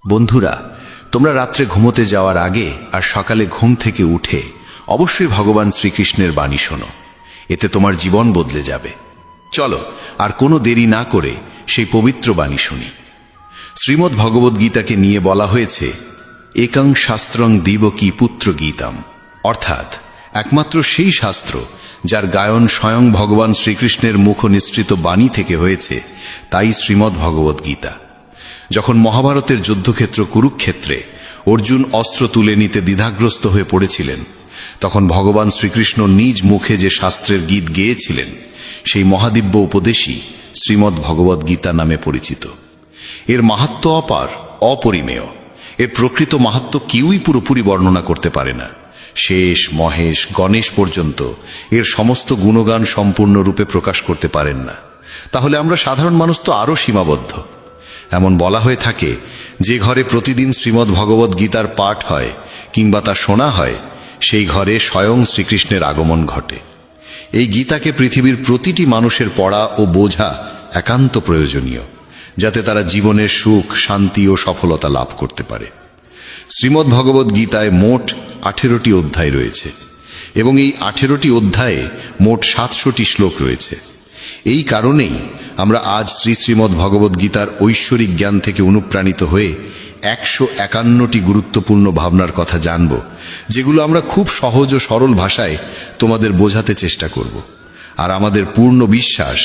বন্ধুরা, তোমরা রাত্রে ঘুমোতে যাওয়ার আগে আর সকালে ঘুম থেকে উঠে অবশ্যই ভগবান শ্রীকৃষ্ণের বাণী শোনো। এতে তোমার জীবন বদলে যাবে। চলো আর কোনো দেরি না করে সেই পবিত্র বাণী শুনি। শ্রীমদ্ ভগবদ্গীতাকে নিয়ে বলা হয়েছে একং শাস্ত্রং দিবকী পুত্র গীতাম, অর্থাৎ একমাত্র সেই শাস্ত্র যার গায়ন স্বয়ং ভগবান শ্রীকৃষ্ণের মুখ নিঃসৃত বাণী থেকে হয়েছে, তাই শ্রীমদ্ ভগবদ্গীতা। যখন মহাভারতের যুদ্ধক্ষেত্র কুরুক্ষেত্রে অর্জুন অস্ত্র তুলে নিতে দ্বিধাগ্রস্ত হয়ে পড়েছিলেন, তখন ভগবান শ্রীকৃষ্ণ নিজ মুখে যে শাস্ত্রের গীত গেয়েছিলেন, সেই মহাদিব্য উপদেশই শ্রীমদ্ ভগবদ্গীতা নামে পরিচিত। এর মাহাত্ম্য অপার, অপরিমেয়। এর প্রকৃত মাহাত্ম্য কেউই পুরোপুরি বর্ণনা করতে পারে না। শেষ, মহেশ, গণেশ পর্যন্ত এর সমস্ত গুণগান সম্পূর্ণরূপে প্রকাশ করতে পারেন না। তাহলে আমরা সাধারণ মানুষ তো আরও সীমাবদ্ধ। এমন বলা হয়ে থাকে, যে ঘরে প্রতিদিন শ্রীমদ্ ভগবদ্ গীতার পাঠ হয় কিংবা তা শোনা হয়, সেই ঘরে স্বয়ং শ্রীকৃষ্ণের আগমন ঘটে। এই গীতাকে পৃথিবীর প্রতিটি মানুষের পড়া ও বোঝা একান্ত প্রয়োজনীয়, যাতে তারা জীবনের সুখ, শান্তি ও সফলতা লাভ করতে পারে। শ্রীমদ্ ভগবদ্ গীতায় মোট 18টি অধ্যায় রয়েছে এবং এই 18টি অধ্যায়ে মোট 700টি শ্লোক রয়েছে। এই কারণেই আমরা আজ শ্রীমদ্ ভগবদ্ গীতার ঐশ্বরিক জ্ঞান থেকে অনুপ্রাণিত হয়ে 151টি গুরুত্বপূর্ণ ভাবনার কথা জানব, যেগুলো আমরা খুব সহজ ও সরল ভাষায় তোমাদের বোঝাতে চেষ্টা করব। আর আমাদের পূর্ণ বিশ্বাস,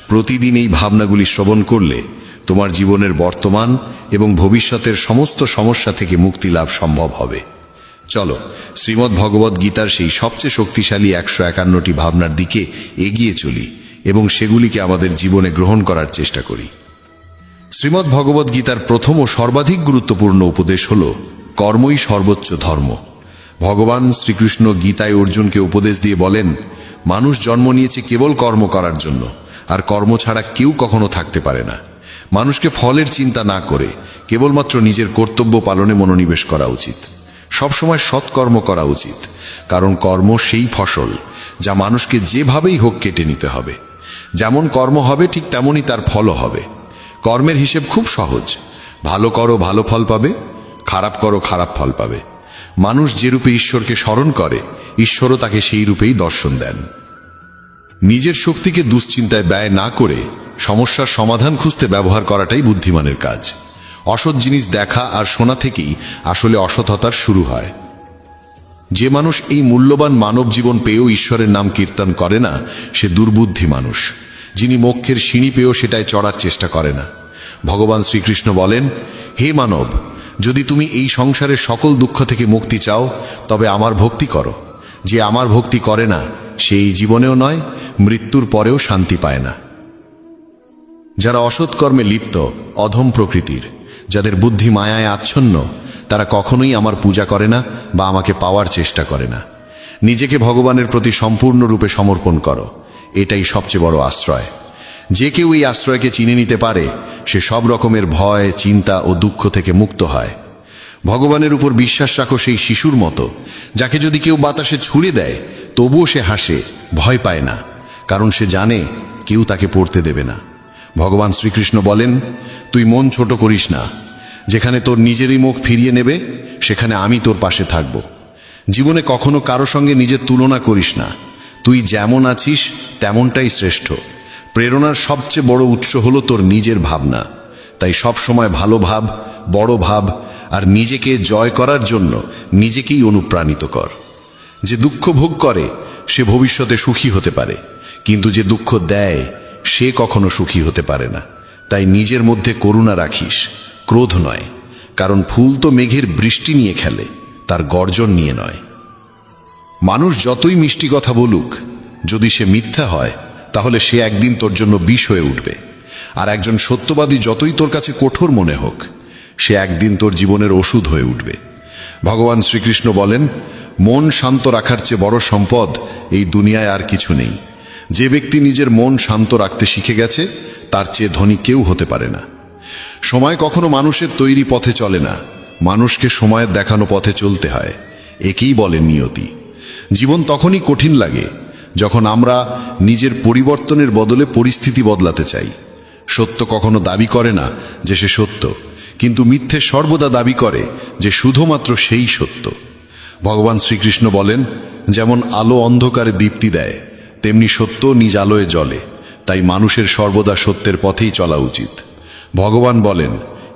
প্রতিদিন এই ভাবনাগুলি শ্রবণ করলে তোমার জীবনের বর্তমান এবং ভবিষ্যতের সমস্ত সমস্যা থেকে মুক্তি লাভ সম্ভব হবে। চলো শ্রীমদ্ ভগবদ্ গীতার সেই সবচেয়ে শক্তিশালী 151টি ভাবনার দিকে এগিয়ে চলি এবং সেগুলিকে আমাদের জীবনে গ্রহণ করার চেষ্টা করি। শ্রীমদ্ ভগবদ্ গীতার প্রথম ও সর্বাধিক গুরুত্বপূর্ণ উপদেশ হল কর্মই সর্বোচ্চ ধর্ম। ভগবান শ্রীকৃষ্ণ গীতায় অর্জুনকে উপদেশ দিয়ে বলেন, মানুষ জন্ম নিয়েছে কেবল কর্ম করার জন্য, আর কর্ম ছাড়া কেউ কখনো থাকতে পারে না। মানুষকে ফলের চিন্তা না করে কেবলমাত্র নিজের কর্তব্য পালনে মনোনিবেশ করা উচিত। সবসময় সৎকর্ম করা উচিত, কারণ কর্ম সেই ফসল যা মানুষকে যেভাবেই হোক কেটে নিতে হবে। যেমন কর্ম হবে ঠিক তেমনই তার ফলও হবে। কর্মের হিসেব খুব সহজ। ভালো করো, ভালো ফল পাবে; খারাপ করো, খারাপ ফল পাবে। মানুষ যে রূপে ঈশ্বরকে স্মরণ করে, ঈশ্বরও তাকে সেই রূপেই দর্শন দেন। নিজের শক্তিকে দুশ্চিন্তায় ব্যয় না করে সমস্যার সমাধান খুঁজতে ব্যবহার করাটাই বুদ্ধিমানের কাজ। অসৎ জিনিস দেখা আর শোনা থেকেই আসলে অসৎতার শুরু হয়। যে মানুষ এই মূল্যবান মানব জীবন পেয়েও ঈশ্বরের নাম কীর্তন করে না, সে দুর্বুদ্ধি মানুষ, যিনি মোক্ষের সিঁড়ি পেয়েও সেটায় চড়ার চেষ্টা করে না। ভগবান শ্রীকৃষ্ণ বলেন, হে মানব, যদি তুমি এই সংসারের সকল দুঃখ থেকে মুক্তি চাও, তবে আমার ভক্তি করো। যে আমার ভক্তি করে না, সে এই জীবনেও নয়, মৃত্যুর পরেও শান্তি পায় না। যারা অসৎকর্মে লিপ্ত, অধম প্রকৃতির, যাদের বুদ্ধি মায়ায় আচ্ছন্ন, তারা কখনোই আমার পূজা করে না বা আমাকে পাওয়ার চেষ্টা করে না। নিজেকে ভগবানের প্রতি সম্পূর্ণরূপে সমর্পণ করো, এটাই সবচেয়ে বড় আশ্রয়। যে কেউ এই আশ্রয়কে চিনে নিতে পারে, সে সব রকমের ভয়, চিন্তা ও দুঃখ থেকে মুক্ত হয়। ভগবানের উপর বিশ্বাস রাখো সেই শিশুর মতো, যাকে যদি কেউ বাতাসে ছুঁড়ে দেয় তবুও সে হাসে, ভয় পায় না, কারণ সে জানে কেউ তাকে পড়তে দেবে না। ভগবান শ্রীকৃষ্ণ বলেন, তুই মন ছোট করিস না। যেখানে তোর নিজেরই মুখ ফিরিয়ে নেবে, সেখানে আমি তোর পাশে থাকব। জীবনে কখনো কারো সঙ্গে নিজের তুলনা করিস না। তুই যেমন আছিস তেমনটাই শ্রেষ্ঠ। প্রেরণার সবচেয়ে বড় উৎস হলো তোর নিজের ভাবনা। তাই সব সময় ভালো ভাব, বড় ভাব, আর নিজেকে জয় করার জন্য নিজেকেই অনুপ্রাণিত কর। যে দুঃখ ভোগ করে সে ভবিষ্যতে সুখী হতে পারে, কিন্তু যে দুঃখ দেয় সে কখনো সুখী হতে পারে না। তাই নিজের মধ্যে করুণা রাখিস, ক্রোধ নয়, কারণ ফুল তো মেঘের বৃষ্টি নিয়ে খেলে, তার গর্জন নিয়ে নয়। মানুষ যতই মিষ্টি কথা বলুক, যদি সে মিথ্যা হয়, তাহলে সে একদিন তোর জন্য বিষ হয়ে উঠবে। আর একজন সত্যবাদী যতই তোর কাছে কঠোর মনে হোক, সে একদিন তোর জীবনের ওষুধ হয়ে উঠবে। ভগবান শ্রীকৃষ্ণ বলেন, মন শান্ত রাখার চেয়ে বড় সম্পদ এই দুনিয়ায় আর কিছু নেই। যে ব্যক্তি নিজের মন শান্ত রাখতে শিখে গেছে, তার চেয়ে ধনী কেউ হতে পারে না। সময় কখনো মানুষের তৈরি পথে চলে না, মানুষকে সময়ের দেখানো পথে চলতে হয়। একেই বলে নিয়তি। জীবন তখনই কঠিন লাগে যখন আমরা নিজের পরিবর্তনের বদলে পরিস্থিতি বদলাতে চাই। সত্য কখনো দাবি করে না যে সে সত্য, কিন্তু মিথ্যে সর্বদা দাবি করে যে শুধুমাত্র সেই সত্য। ভগবান শ্রীকৃষ্ণ বলেন, যেমন আলো অন্ধকারে দীপ্তি দেয়, তেমনি সত্য নিজ আলোয় জ্বলে। তাই মানুষের সর্বদা সত্যের পথেই চলা উচিত। ভগবান বলেন,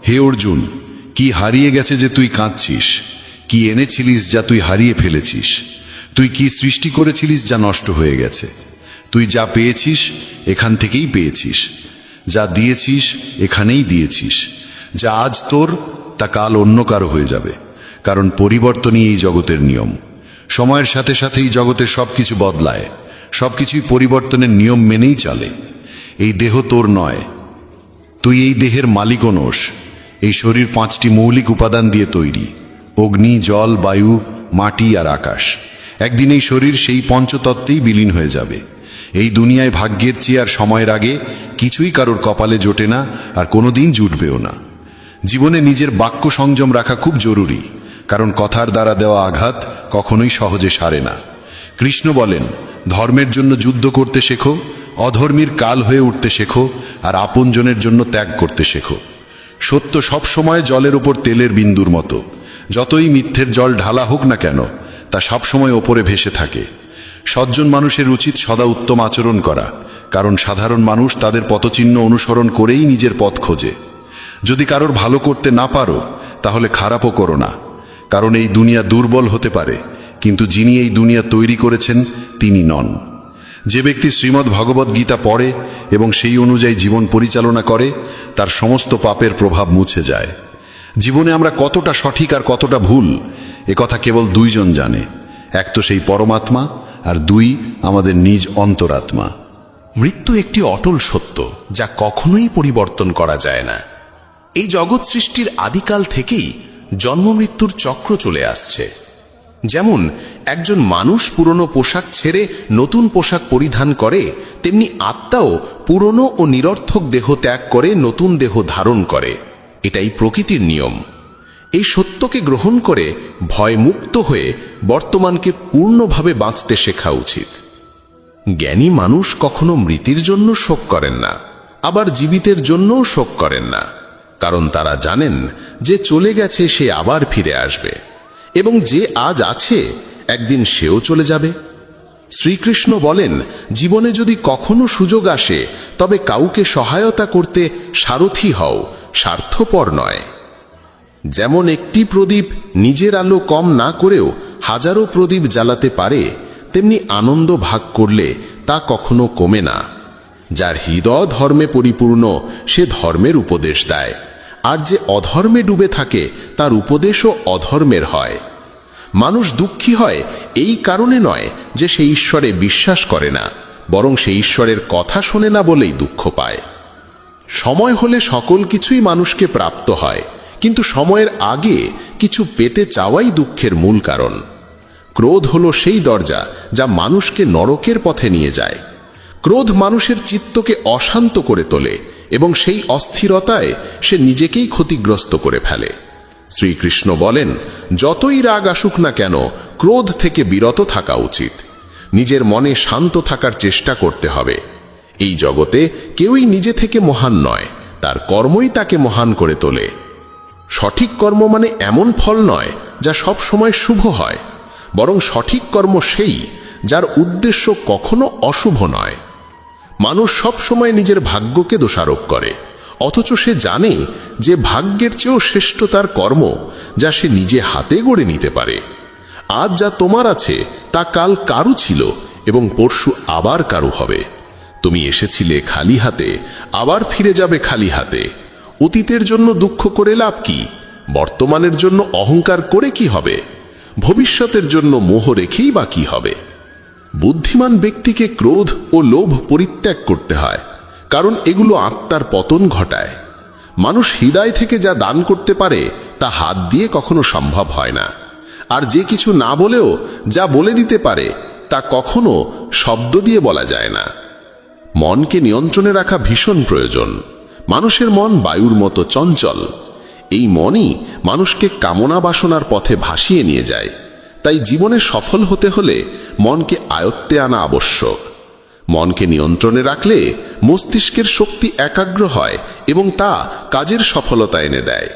হে অর্জুন, কি হারিয়ে গেছে যে তুই কাঁদছিস? কি এনেছিলিস যা তুই হারিয়ে ফেলেছিস? তুই কি সৃষ্টি করেছিলিস যা নষ্ট হয়ে গেছে? তুই যা পেয়েছিস এখান থেকেই পেয়েছিস, যা দিয়েছিস এখানেই দিয়েছিস। যা আজ তোর তা কাল অন্য কারো হয়ে যাবে, কারণ পরিবর্তনই এই জগতের নিয়ম। সময়ের সাথে সাথে এই জগতের সবকিছু বদলায়, সবকিছুই পরিবর্তনের নিয়ম মেনেই চলে। এই দেহ তোর নয়, তুই এই দেহের মালিকও নোস। এই শরীর 5টি মৌলিক উপাদান দিয়ে তৈরি: অগ্নি, জল, বায়ু, মাটি আর আকাশ। একদিন এই শরীর সেই পঞ্চতত্ত্বেই বিলীন হয়ে যাবে। এই দুনিয়ায় ভাগ্যের চেয়ে আর সময়ের আগে কিছুই কারোর কপালে জোটে না, আর কোনোদিন জুটবেও না। জীবনে নিজের বাক্য সংযম রাখা খুব জরুরি, কারণ কথার দ্বারা দেওয়া আঘাত কখনোই সহজে সারে না। কৃষ্ণ বলেন, ধর্মের জন্য যুদ্ধ করতে শেখো, অধর্মীর কাল হয়ে উঠতে শেখো, আর আপনজনের জন্য ত্যাগ করতে শেখো। সত্য সবসময় জলের উপর তেলের বিন্দুর মতো। যতই মিথ্যের জল ঢালা হোক না কেন, তা সবসময় ওপরে ভেসে থাকে। সজ্জন মানুষের উচিত সদা উত্তম আচরণ করা, কারণ সাধারণ মানুষ তাদের পথচিহ্ন অনুসরণ করেই নিজের পথ খোঁজে। যদি কারোর ভালো করতে না পারো, তাহলে খারাপও করো না, কারণ এই দুনিয়া দুর্বল হতে পারে, কিন্তু যিনি এই দুনিয়া তৈরি করেছেন তিনি নন। যে ব্যক্তি শ্রীমদ্ ভগবদ্ গীতা পড়ে এবং সেই অনুযায়ী জীবন পরিচালনা করে, তার সমস্ত পাপের প্রভাব মুছে যায়। জীবনে আমরা কতটা সঠিক আর কতটা ভুল, একথা কেবল দুইজন জানে। এক তো সেই পরমাত্মা, আর দুই আমাদের নিজ অন্তরাত্মা। মৃত্যু একটি অটল সত্য, যা কখনোই পরিবর্তন করা যায় না। এই জগৎ সৃষ্টির আদিকাল থেকেই জন্ম মৃত্যুর চক্র চলে আসছে। যেমন একজন মানুষ পুরনো পোশাক ছেড়ে নতুন পোশাক পরিধান করে, তেমনি আত্মাও পুরনো ও নিরর্থক দেহ ত্যাগ করে নতুন দেহ ধারণ করে। এটাই প্রকৃতির নিয়ম। এই সত্যকে গ্রহণ করে ভয়মুক্ত হয়ে বর্তমানকে পূর্ণভাবে বাঁচতে শেখা উচিত। জ্ঞানী মানুষ কখনো মৃতির জন্য শোক করেন না, আবার জীবিতের জন্যও শোক করেন না, কারণ তারা জানেন যে চলে গেছে সে আবার ফিরে আসবে, এবং যে আজ আছে একদিন সেও চলে যাবে। শ্রীকৃষ্ণ বলেন, জীবনে যদি কখনো সুযোগ আসে, তবে কাউকে সহায়তা করতে সারথি হও, স্বার্থপর নয়। যেমন একটি প্রদীপ নিজের আলো কম না করেও হাজারো প্রদীপ জ্বালাতে পারে, তেমনি আনন্দ ভাগ করলে তা কখনো কমে না। যার হৃদয় ধর্মে পরিপূর্ণ, সে ধর্মের উপদেশ দেয়, আর যে অধর্মে ডুবে থাকে তার উপদেশও অধর্মের হয়। মানুষ দুঃখী হয় এই কারণে নয় যে সে ঈশ্বরে বিশ্বাস করে না, বরং সে ঈশ্বরের কথা শোনে না বলেই দুঃখ পায়। সময় হলে সকল কিছুই মানুষকে প্রাপ্ত হয়, কিন্তু সময়ের আগে কিছু পেতে চাওয়াই দুঃখের মূল কারণ। ক্রোধ হলো সেই দরজা যা মানুষকে নরকের পথে নিয়ে যায়। ক্রোধ মানুষের চিত্তকে অশান্ত করে তোলে, এবং সেই অস্থিরতায় সে নিজেকেই ক্ষতিগ্রস্ত করে ফেলে। শ্রীকৃষ্ণ বলেন, যতই রাগ আসুক না কেন, ক্রোধ থেকে বিরত থাকা উচিত। নিজের মনে শান্ত থাকার চেষ্টা করতে হবে। এই জগতে কেউই নিজে থেকে মহান নয়, তার কর্মই তাকে মহান করে তোলে। সঠিক কর্ম মানে এমন ফল নয় যা সব সময় শুভ হয়, বরং সঠিক কর্ম সেই যার উদ্দেশ্য কখনো অশুভ নয়। মানুষ সব সময় নিজের ভাগ্যকে দোষারোপ করে, অথচ সে জানে যে ভাগ্যের চেয়েও শ্রেষ্ঠ তার কর্ম, যা সে নিজে হাতে গড়ে নিতে পারে। আজ যা তোমার আছে তা কাল কারু ছিল, এবং পরশু আবার কারু হবে। তুমি এসেছিলে খালি হাতে, আবার ফিরে যাবে খালি হাতে। অতীতের জন্য দুঃখ করে লাভ কি? বর্তমানের জন্য অহংকার করে কি হবে? ভবিষ্যতের জন্য মোহ রেখেই বা কি হবে? বুদ্ধিমান ব্যক্তিকে ক্রোধ ও লোভ পরিত্যাগ করতে হয়, কারণ এগুলো আত্মার পতন ঘটায়। মানুষ হৃদয় থেকে যা দান করতে পারে তা হাত দিয়ে কখনো সম্ভব হয় না, আর যে কিছু না বলেও যা বলে দিতে পারে তা কখনো শব্দ দিয়ে বলা যায় না। মনকে নিয়ন্ত্রণে রাখা ভীষণ প্রয়োজন। মানুষের মন বায়ুর মতো চঞ্চল। এই মনই মানুষকে কামনা বাসনার পথে ভাসিয়ে নিয়ে যায়। তাই জীবনে সফল হতে হলে মনকে আয়ত্তে আনা আবশ্যক। মনকে নিয়ন্ত্রণে রাখলে মস্তিষ্কের শক্তি একাগ্র হয় এবং তা কাজের সফলতা এনে দেয়।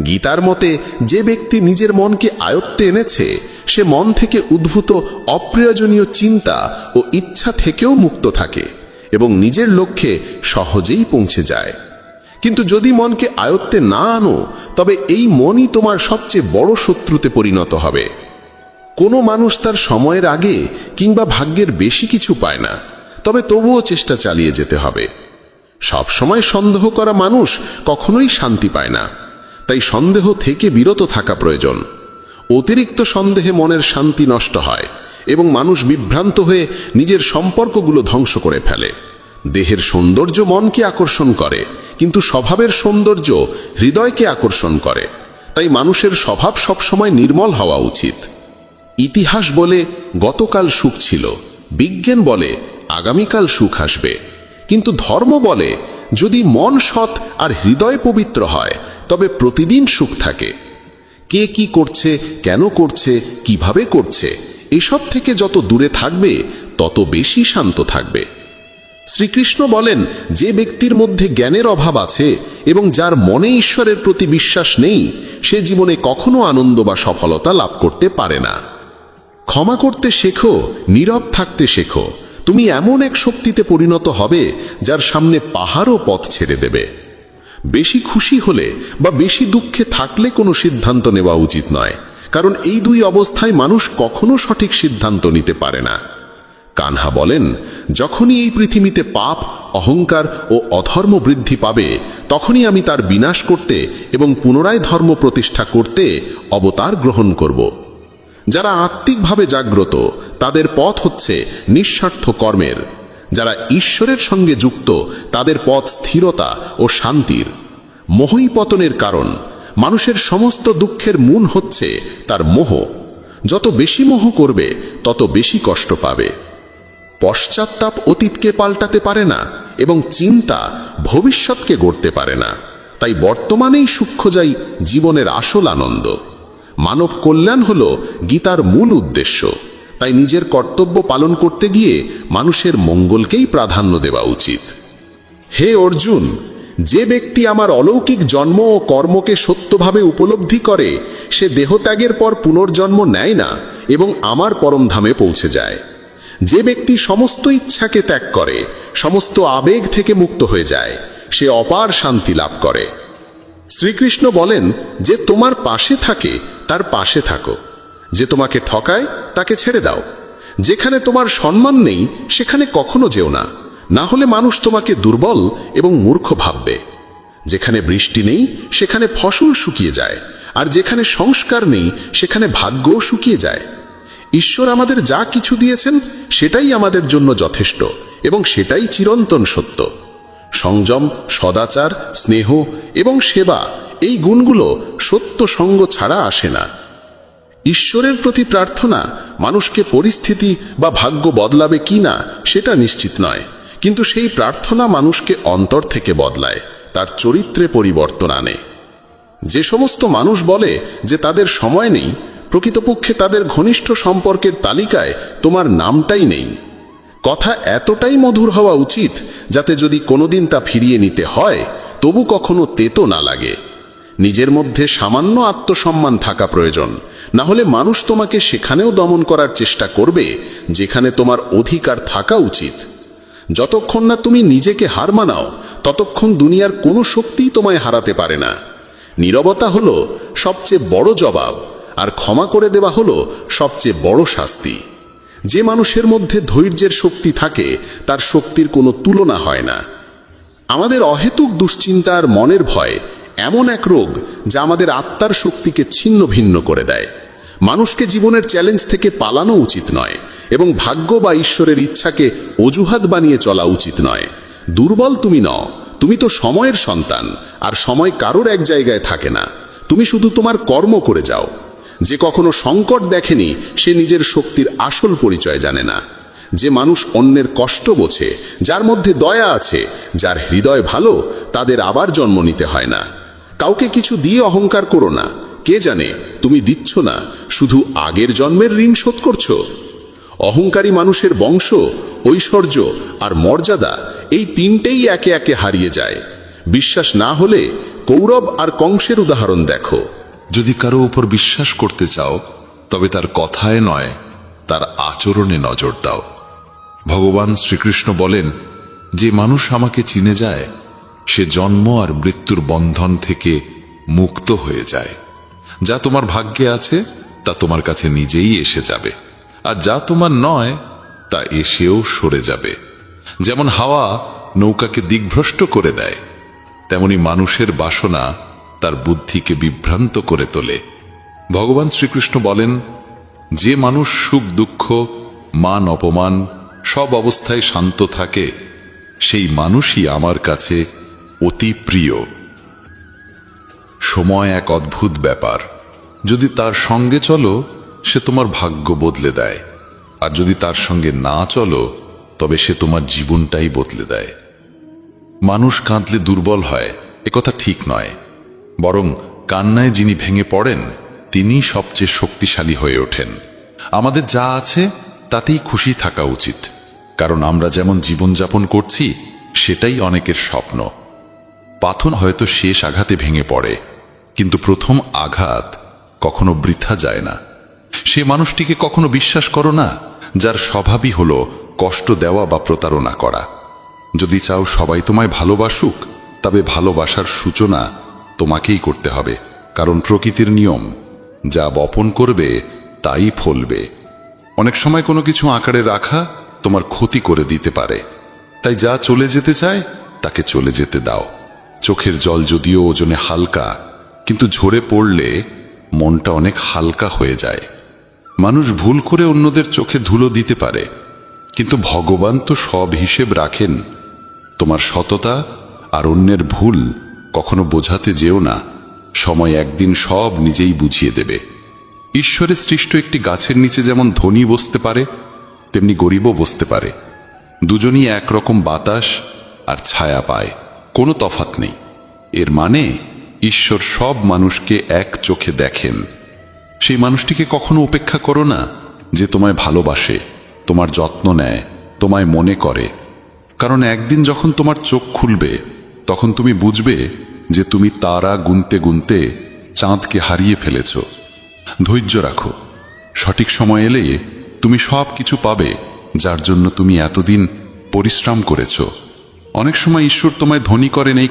গীতার মতে যে ব্যক্তি নিজের মনকে আয়ত্তে এনেছে সে মন থেকে উদ্ভূত অপ্রয়োজনীয় চিন্তা ও ইচ্ছা থেকেও মুক্ত থাকে এবং নিজের লক্ষ্যে সহজেই পৌঁছে যায়। কিন্তু যদি মনকে আয়ত্তে না আনো তবে এই মনই তোমার সবচেয়ে বড় শত্রুতে পরিণত হবে। কোনো মানুষ তার সময়ের আগে কিংবা ভাগ্যের বেশি কিছু পায় না, তবে তবুও চেষ্টা চালিয়ে যেতে হবে। সব সময় সন্দেহ করা মানুষ কখনোই শান্তি পায় না, তাই সন্দেহ থেকে বিরত থাকা প্রয়োজন। অতিরিক্ত সন্দেহে মনের শান্তি নষ্ট হয় এবং মানুষ বিভ্রান্ত হয়ে নিজের সম্পর্কগুলো ধ্বংস করে ফেলে। দেহের সৌন্দর্য মনকে আকর্ষণ করে, কিন্তু স্বভাবের সৌন্দর্য হৃদয়কে আকর্ষণ করে। তাই মানুষের স্বভাব সবসময় নির্মল হওয়া উচিত। ইতিহাস বলে গতকাল সুখ ছিল, বিজ্ঞান বলে আগামীকাল সুখ আসবে, কিন্তু ধর্ম বলে যদি মন সৎ আর হৃদয় পবিত্র হয় তবে প্রতিদিন সুখ থাকে। কে কি করছে, কেন করছে, কিভাবে করছে, এসব থেকে যত দূরে থাকবে তত বেশি শান্ত থাকবে। শ্রীকৃষ্ণ বলেন, যে ব্যক্তির মধ্যে জ্ঞানের অভাব আছে এবং যার মনে ঈশ্বরের প্রতি বিশ্বাস নেই সে জীবনে কখনো আনন্দ বা সফলতা লাভ করতে পারে না। ক্ষমা করতে শেখো, নীরব থাকতে শেখো, তুমি এমন এক শক্তিতে পরিণত হবে যার সামনে পাহাড়ও পথ ছেড়ে দেবে। বেশি খুশি হলে বা বেশি দুঃখে থাকলে কোনো সিদ্ধান্ত নেওয়া উচিত নয়, কারণ এই দুই অবস্থায় মানুষ কখনো সঠিক সিদ্ধান্ত নিতে পারে না। কানহা বলেন, যখনই এই পৃথিবীতে পাপ, অহংকার ও অধর্ম বৃদ্ধি পাবে তখনই আমি তার বিনাশ করতে এবং পুনরায় ধর্ম প্রতিষ্ঠা করতে অবতার গ্রহণ করব। যারা আত্মিকভাবে জাগ্রত তাদের পথ হচ্ছে নিঃস্বার্থ কর্মের। যারা ঈশ্বরের সঙ্গে যুক্ত তাদের পথ স্থিরতা ও শান্তির। মোহই পতনের কারণ। মানুষের সমস্ত দুঃখের মূল হচ্ছে তার মোহ। যত বেশি মোহ করবে তত বেশি কষ্ট পাবে। পশ্চাত্তাপ অতীতকে পাল্টাতে পারে না এবং চিন্তা ভবিষ্যৎকে গড়তে পারে না। তাই বর্তমানেই সূক্ষ্ম যাই জীবনের আসল আনন্দ। মানব কল্যাণ হল গীতার মূল উদ্দেশ্য। তাই নিজের কর্তব্য পালন করতে গিয়ে মানুষের মঙ্গলকেই প্রাধান্য দেওয়া উচিত। হে অর্জুন, যে ব্যক্তি আমার অলৌকিক জন্ম ও কর্মকে সত্যভাবে উপলব্ধি করে সে দেহত্যাগের পর পুনর্জন্ম নেয় না এবং আমার পরমধামে পৌঁছে যায়। যে ব্যক্তি সমস্ত ইচ্ছাকে ত্যাগ করে, সমস্ত আবেগ থেকে মুক্ত হয়ে যায়, সে অপার শান্তি লাভ করে। শ্রীকৃষ্ণ বলেন, যে তোমার পাশে থাকে তার পাশে থাকো, যে তোমাকে ঠকায় তাকে ছেড়ে দাও। যেখানে তোমার সম্মান নেই সেখানে কখনো যেও না, না হলে মানুষ তোমাকে দুর্বল এবং মূর্খ ভাববে। যেখানে বৃষ্টি নেই সেখানে ফসল শুকিয়ে যায়, আর যেখানে সংস্কার নেই সেখানে ভাগ্যও শুকিয়ে যায়। ঈশ্বর আমাদের যা কিছু দিয়েছেন সেটাই আমাদের জন্য যথেষ্ট এবং সেটাই চিরন্তন সত্য। সংযম, সদাচার, স্নেহ এবং সেবা, এই গুণগুলো সত্য সঙ্গ ছাড়া আসে না। ঈশ্বরের প্রতি প্রার্থনা মানুষকে পরিস্থিতি বা ভাগ্য বদলাবে কি না সেটা নিশ্চিত নয়, কিন্তু সেই প্রার্থনা মানুষকে অন্তর থেকে বদলায়, তার চরিত্রে পরিবর্তন আনে। যে সমস্ত মানুষ বলে যে তাদের সময় নেই, প্রকৃতপক্ষে তাদের ঘনিষ্ঠ সম্পর্কের তালিকায় তোমার নামটাই নেই। কথা এতটাই মধুর হওয়া উচিত যাতে যদি কোনোদিন তা ফিরিয়ে নিতে হয় তবু কখনো তেতো না লাগে। নিজের মধ্যে সামান্য আত্মসম্মান থাকা প্রয়োজন, না হলে মানুষ তোমাকে সেখানেও দমন করার চেষ্টা করবে যেখানে তোমার অধিকার থাকা উচিত। যতক্ষণ না তুমি নিজেকে হার মানাও ততক্ষণ দুনিয়ার কোনো শক্তিই তোমায় হারাতে পারে না। নীরবতা হলো সবচেয়ে বড় জবাব, আর ক্ষমা করে দেওয়া হলো সবচেয়ে বড় শাস্তি। যে মানুষের মধ্যে ধৈর্যের শক্তি থাকে তার শক্তির কোনো তুলনা হয় না। আমাদের অহেতুক দুশ্চিন্তা আর মনের ভয় এমন এক রোগ যা আমাদের আত্মার শক্তিকে ছিন্ন ভিন্ন করে দেয়। মানুষকে জীবনের চ্যালেঞ্জ থেকে পালানো উচিত নয় এবং ভাগ্য বা ঈশ্বরের ইচ্ছাকে অজুহাত বানিয়ে চলা উচিত নয়। দুর্বল তুমি নও, তুমি তো সময়ের সন্তান, আর সময় কারোর এক জায়গায় থাকে না। তুমি শুধু তোমার কর্ম করে যাও। যে কখনো সংকট দেখেনি সে নিজের শক্তির আসল পরিচয় জানে না। যে মানুষ অন্যের কষ্ট বোঝে, যার মধ্যে দয়া আছে, যার হৃদয় ভালো, তাদের আবার জন্ম নিতে হয় না। কাউকে কিছু দিয়ে অহংকার করো না। কে জানে তুমি দিচ্ছ না, শুধু আগের জন্মের ঋণ শোধ করছো। অহংকারী মানুষের বংশ, ঐশ্বর্য আর মর্যাদা এই তিনটেই একে একে হারিয়ে যায়। বিশ্বাস না হলে কৌরব আর কংসের উদাহরণ দেখো। যদি কারো উপর বিশ্বাস করতে চাও তবে তার কথায় নয়, তার আচরণে নজর দাও। ভগবান শ্রীকৃষ্ণ বলেন, যে মানুষ আমাকে চিনে যায় সে জন্ম আর মৃত্যুর বন্ধন থেকে মুক্ত হয়ে যায়। যা তোমার ভাগ্যে আছে তা তোমার কাছে নিজেই এসে যাবে, আর যা তোমার নয় তা এসেও সরে যাবে। যেমন হাওয়া নৌকাকে দিকভ্রষ্ট করে দেয়, তেমনি মানুষের বাসনা তার বুদ্ধিকে বিভ্রান্ত করে তোলে। ভগবান শ্রীকৃষ্ণ বলেন, যে মানুষ সুখ দুঃখ মান অপমান সব অবস্থায় শান্ত থাকে সেই মানুষই আমার কাছে অতি প্রিয়। সময় এক অদ্ভুত ব্যাপার। যদি তার সঙ্গে চলো সে তোমার ভাগ্য বদলে দেয়, আর যদি তার সঙ্গে না চলো তবে সে তোমার জীবনটাই বদলে দেয়। মানুষ কাঁদলে দুর্বল হয় একথা ঠিক নয়, বরং কান্নায় যিনি ভেঙে পড়েন তিনি সবচেয়ে শক্তিশালী হয়ে ওঠেন। আমাদের যা আছে তাতেই খুশি থাকা উচিত, কারণ আমরা যেমন জীবনযাপন করছি সেটাই অনেকের স্বপ্ন। পাথর হয়তো শেষ আঘাতে ভেঙে পড়ে, কিন্তু প্রথম আঘাত কখনো বৃথা যায় না। সে মানুষটিকে কখনো বিশ্বাস করো না যার স্বভাবই হলো কষ্ট দেওয়া বা প্রতারণা করা। যদি চাও সবাই তোমায় ভালোবাসুক, তবে ভালোবাসার সূচনা তোমাকেই করতে হবে, কারণ প্রকৃতির নিয়ম যা বপন করবে তাই ফলবে। অনেক সময় কোনো কিছু আঁকড়ে রাখা তোমার ক্ষতি করে দিতে পারে, তাই যা চলে যেতে চায় তাকে চলে যেতে দাও। চোখের জল যদিও ওজনে হালকা, কিন্তু ঝরে পড়লে মনটা অনেক হালকা হয়ে যায়। মানুষ ভুল করে অন্যদের চোখে ধুলো দিতে পারে, কিন্তু ভগবান তো সব হিসেব রাখেন। তোমার সততা আর অন্যের ভুল কখনো বোঝাতে যেও না, সময় একদিন সব নিজেই বুঝিয়ে দেবে। ঈশ্বরের সৃষ্ট একটি গাছের নিচে যেমন ধনী বসতে পারে তেমনি গরিবও বসতে পারে। দুজনই একরকম বাতাস আর ছায়া পায়, কোনো তফাৎ নেই। এর মানে ঈশ্বর সব মানুষকে এক চোখে দেখেন। সেই মানুষটিকে কখনো উপেক্ষা করো না যে তোমায় ভালোবাসে, তোমার যত্ন নেয়, তোমায় মনে করে, কারণ একদিন যখন তোমার চোখ খুলবে তখন তুমি বুঝবে যে তুমি তারা গুনতে গুনতে চাঁদকে হারিয়ে ফেলেছ। ধৈর্য রাখো, সঠিক সময় এলে তুমি সব কিছু পাবে যার জন্য তুমি এতদিন পরিশ্রম করেছ। অনেক সময় ঈশ্বর তোমায় ধনী করেন এই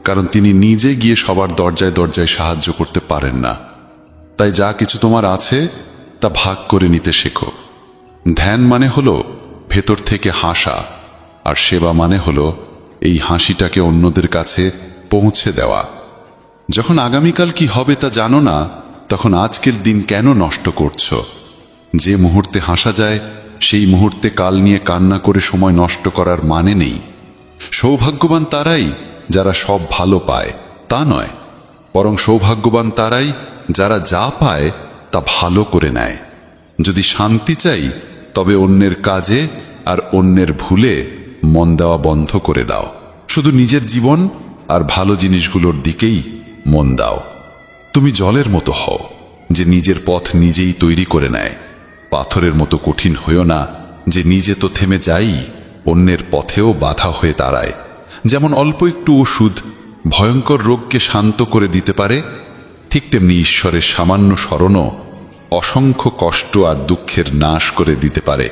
কারণ তিনি নিজে গিয়ে সবার দরজায় দরজায় সাহায্য করতে পারেন না। তাই যা কিছু তোমার আছে তা ভাগ করে নিতে শেখো। ধ্যান মানে হলো ভেতর থেকে হাসা, আর সেবা মানে হলো এই হাসিটাকে অন্যদের কাছে পৌঁছে দেওয়া। যখন আগামীকাল কি হবে তা জানো না, তখন আজকের দিন কেন নষ্ট করছো? যে মুহূর্তে হাসা যায় সেই মুহূর্তে কাল নিয়ে কান্না করে সময় নষ্ট করার মানে নেই। সৌভাগ্যবান তারাই যারা সব ভালো পায় তা নয়, বরং সৌভাগ্যবান তারাই যারা যা পায় তা ভালো করে নেয়। যদি শান্তি চাই তবে অন্যের কাজে আর অন্যের ভুলে মন দেওয়া বন্ধ করে দাও। শুধু নিজের জীবন আর ভালো জিনিসগুলোর দিকেই মন দাও। তুমি জলের মতো হও যে নিজের পথ নিজেই তৈরি করে নেয়। পাথরের মতো কঠিন হইও না যে নিজে তো থেমে যাই, অন্যের পথেও বাধা হয়ে দাঁড়ায়। যেমন অল্প একটু ওষুধ ভয়ঙ্কর রোগকে শান্ত করে দিতে পারে, ঠিক তেমনি ঈশ্বরের সামান্য স্মরণও অসংখ্য কষ্ট আর দুঃখের নাশ করে দিতে পারে।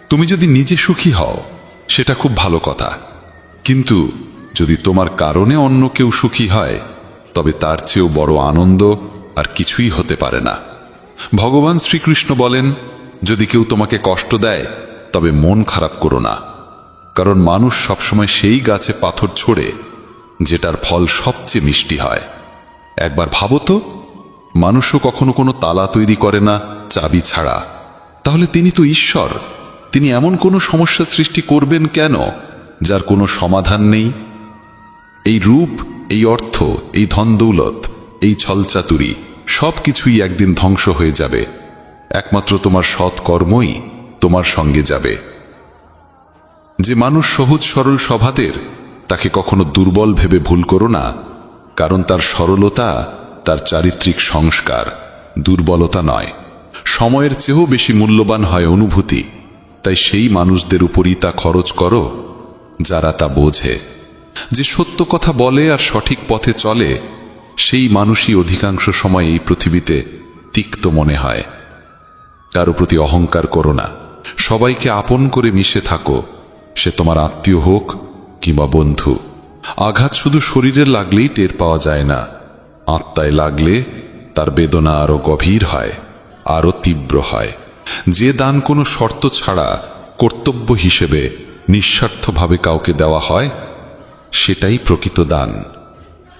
তুমি যদি নিজে সুখী হও সেটা খুব ভালো কথা, কিন্তু যদি তোমার কারণে অন্য কেউ সুখী হয় তবে তার চেয়েও বড় আনন্দ আর কিছুই হতে পারে না। ভগবান শ্রীকৃষ্ণ বলেন, যদি কেউ তোমাকে কষ্ট দেয় তবে মন খারাপ করো না, কারণ মানুষ সবসময় সেই গাছে পাথর ছোড়ে যেটার ফল সবচেয়ে মিষ্টি হয়। একবার ভাবো তো, মানুষও কখনো কোনো তালা তৈরি করে না চাবি ছাড়া, তাহলে তিনি তো ঈশ্বর। তিনি এমন কোনো সমস্যা সৃষ্টি করবেন কেন যার কোনো সমাধান নেই? এই রূপ, এই অর্থ, এই ধন দৌলত, এই ছলচাতুরি সব কিছুই একদিন ধ্বংস হয়ে যাবে। একমাত্র তোমার সৎ কর্মই তোমার সঙ্গে যাবে। যে মানুষ সহজ সরল স্বভাবের তাকে কখনো দুর্বল ভেবে ভুল করো না, কারণ তার সরলতা তার চারিত্রিক সংস্কার, দুর্বলতা নয়। সময়ের চেয়েও বেশি মূল্যবান হয় অনুভূতি, তাই সেই মানুষদের উপরই তা খরচ করো যারা তা বোঝে। যে সত্য কথা বলে আর সঠিক পথে চলে সেই মানুষই অধিকাংশ সময় এই পৃথিবীতে তিক্ত মনে হয়। কারো প্রতি অহংকার করো না, সবাইকে আপন করে মিশে থাকো, সে তোমার আত্মীয় হোক কিংবা বন্ধু। আঘাত শুধু শরীরে লাগলেই টের পাওয়া যায় না, আত্মায় লাগলে তার বেদনা আরো গভীর হয়, আরো তীব্র হয়। যে দান কোনো শর্ত ছাড়া কর্তব্য হিসেবে নিঃস্বার্থভাবে কাউকে দেওয়া হয়, সেটাই প্রকৃত দান।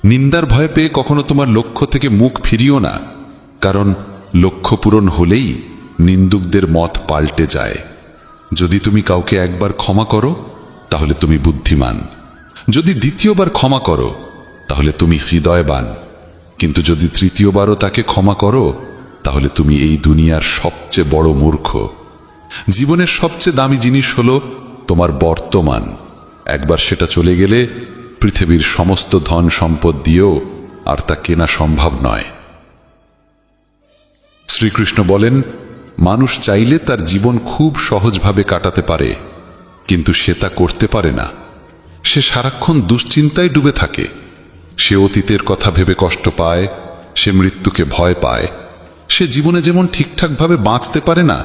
নিন্দার ভয় পেয়ে কখনো তোমার লক্ষ্য থেকে মুখ ফিরিও না, কারণ লক্ষ্য পূরণ হলেই নিন্দুকদের মত পাল্টে যায়। যদি তুমি কাউকে একবার ক্ষমা করো তাহলে তুমি বুদ্ধিমান, যদি দ্বিতীয়বার ক্ষমা করো তাহলে তুমি হৃদয়বান, কিন্তু যদি তৃতীয়বারও তাকে ক্ষমা করো তাহলে তুমি এই দুনিয়ার সবচেয়ে বড় মূর্খ। জীবনের সবচেয়ে দামি জিনিস হলো তোমার বর্তমান। একবার সেটা চলে গেলে পৃথিবীর সমস্ত ধন সম্পদ দিয়েও আর তা কেনা সম্ভব নয়। শ্রীকৃষ্ণ বলেন, মানুষ চাইলে তার জীবন খুব সহজভাবে কাটাতে পারে, কিন্তু সে তা করতে পারে না। সে সারাক্ষণ দুশ্চিন্তায় ডুবে থাকে। সে অতীতের কথা ভেবে কষ্ট পায়, সে মৃত্যুকে ভয় পায়। সে জীবনে যেমন ঠিকঠাকভাবে বাঁচতে পারে না,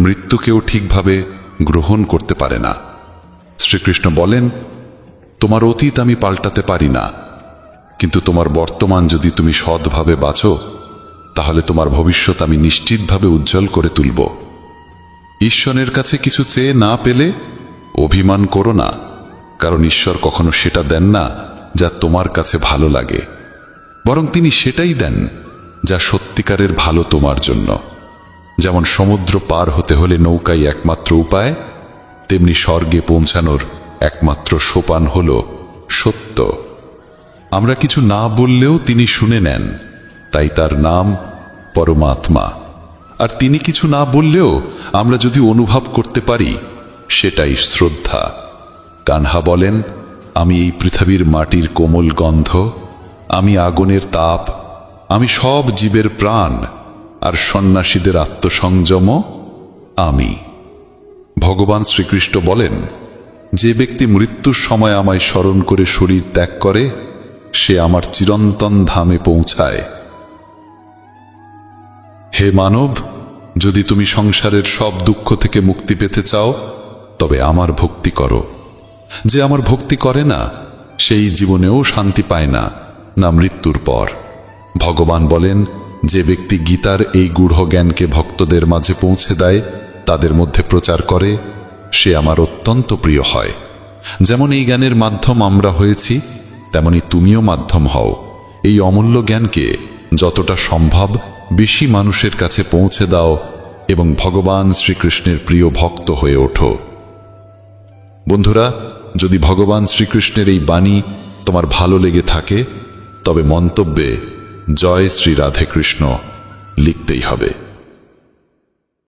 মৃত্যুকেও ঠিকভাবে গ্রহণ করতে পারে না। শ্রীকৃষ্ণ বলেন, তোমার অতীত আমি পাল্টাতে পারি না, কিন্তু তোমার বর্তমান যদি তুমি সৎভাবে বাঁচো তাহলে তোমার ভবিষ্যৎ আমি নিশ্চিতভাবে উজ্জ্বল করে তুলব। ঈশ্বরের কাছে কিছু চেয়ে না পেলে অভিমান করো না, কারণ ঈশ্বর কখনো সেটা দেন না যা তোমার কাছে ভালো লাগে, বরং তিনি সেটাই দেন যা সত্যিকারের ভালো তোমার জন্য। যেমন সমুদ্র পার হতে হলে নৌকাই একমাত্র উপায়, তেমনি স্বর্গে পৌঁছানোর একমাত্র সোপান হল সত্য। আমরা কিছু না বললেও তিনি শুনে নেন, তাই তার নাম পরমাত্মা। আর তিনি কিছু না বললেও আমরা যদি অনুভব করতে পারি, সেটাই শ্রদ্ধা। কানহা বলেন, আমি এই পৃথিবীর মাটির কোমল গন্ধ, আমি আগুনের তাপ, আমি সব জীবের প্রাণ, আর সন্ন্যাসীদের আত্মসংযম আমি। ভগবান শ্রীকৃষ্ণ বলেন, যে ব্যক্তি মৃত্যুর সময় আমায় স্মরণ করে শরীর ত্যাগ করে, সে আমার চিরন্তন ধামে পৌঁছায়। হে মানব, যদি তুমি সংসারের সব দুঃখ থেকে মুক্তি পেতে চাও তবে আমার ভক্তি করো। যে আমার ভক্তি করে না সেই জীবনেও শান্তি পায় না, না মৃত্যুর পর। ভগবান বলেন, যে ব্যক্তি গীতার এই গূঢ় জ্ঞানকে ভক্তদের মাঝে পৌঁছে দেয়, তাদের মধ্যে প্রচার করে, সে আমার অত্যন্ত প্রিয় হয়। যেমন এই জ্ঞানের মাধ্যম আমরা হয়েছি, তেমনি তুমিও মাধ্যম হও। এই অমূল্য জ্ঞানকে যতটা সম্ভব বেশি মানুষের কাছে পৌঁছে দাও এবং ভগবান শ্রীকৃষ্ণের প্রিয় ভক্ত হয়ে ওঠো। বন্ধুরা, যদি ভগবান শ্রীকৃষ্ণের এই বাণী তোমার ভালো লেগে থাকে তবে মন্তব্যে জয় শ্রী রাধে কৃষ্ণ লিখতেই হবে।